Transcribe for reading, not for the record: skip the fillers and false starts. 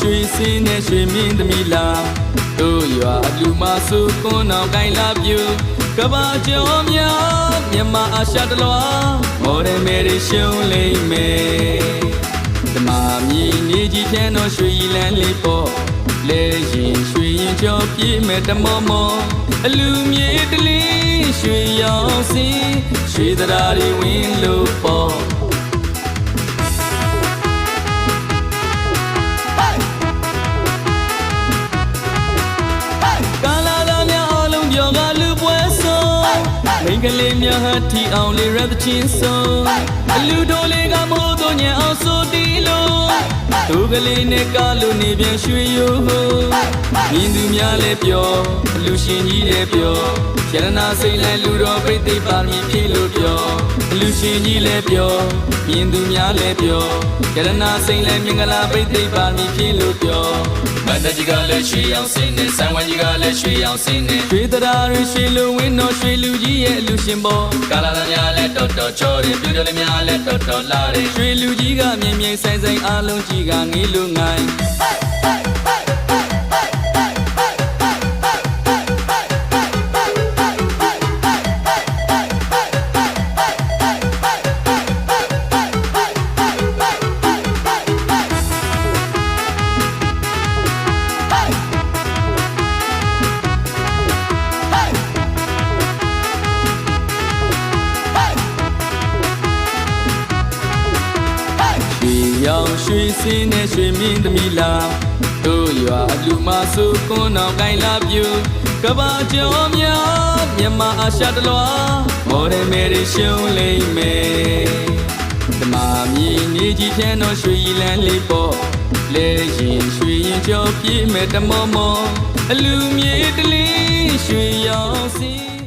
ရွှေစင်းနဲ့ရွှေမင်းသမီးလာတို့ရွာလူမစုကွန်းအောင်ကိုင်းလာပြူကဘာကျော်များမြန်မာအာရှတလွားမော်ဒယ်မယ်ရှုံးလိမ့်မယ်ဓမ္မမြည်နေကြီးဖြန်းတော်ရွှေလန်းလေးပေါ့လဲရင်ရွှေရင်ကျော်ပြေးမဲ့တမောမောအလူမြေတလေးရွှေရောင်စင်းရွှေသရာတွေဝင်လို့ပေါ့မိန်းကလေးများဟာထီအောင်လေးရသချင်းဆုံးအလူတို့လေးကမိုးတို့ညံအောင်ဆိုတီလို့သူကလေးနဲ့ကားလို့နေပြန်ရွှေရိုးမြင်သူများလည်းပြောအလူရှင်ကြီးလည်းပြောရတနာစိတ်လည်းလူတော်ပြိသိပါမည်ဖြစ်လို့ပြောအလူရှင်ကြီးလည်းပြောမြင်သူများလည်းပြောရတနာစိတ်လည်းမင်္ဂလာပြိသိပါမည်ဖြစ်လို့ပြောမန္တကြီးကလည်းရွှေရောင်စင်းနဲ့ဆန်ဝိုင်းကြီးကလည်းရွှေရောင်စင်းနဲ့ရွှေတရားတွေရွှေလူဝင်းတော်ရွှေလူကြီးရဲ့အလူရှင်ပေါ်ကာလာလာများလည်းတော်တော်ချောတယ်ပြူတယ်များလည်းတော်တော်လာတယ်ရွှေလူကြီးကမြင်မြင်ဆိုင်ဆိုင်အားလုံးကြီးကငေးလူငိုင်းရောင်ရွှေစင်းနဲ့ရွှေမင်းသမီးလာတို့ရွာလူမစုကွန်းအောင်ကိုင်းလာပြူကဘာကျော်များမြန်မာအာရှတလွားမော်ဒယ်မယ်ရှုံးလိမ့်မယ်ဓမ္မမြည်နေကြီးဖြန်းတော်ရွှေလန်းလေးပေါ့လဲရင်ရွှေရင်ကျော်ပြေးမဲ့တမောမောအလူမြေတလေးရွှေရောင်စင်း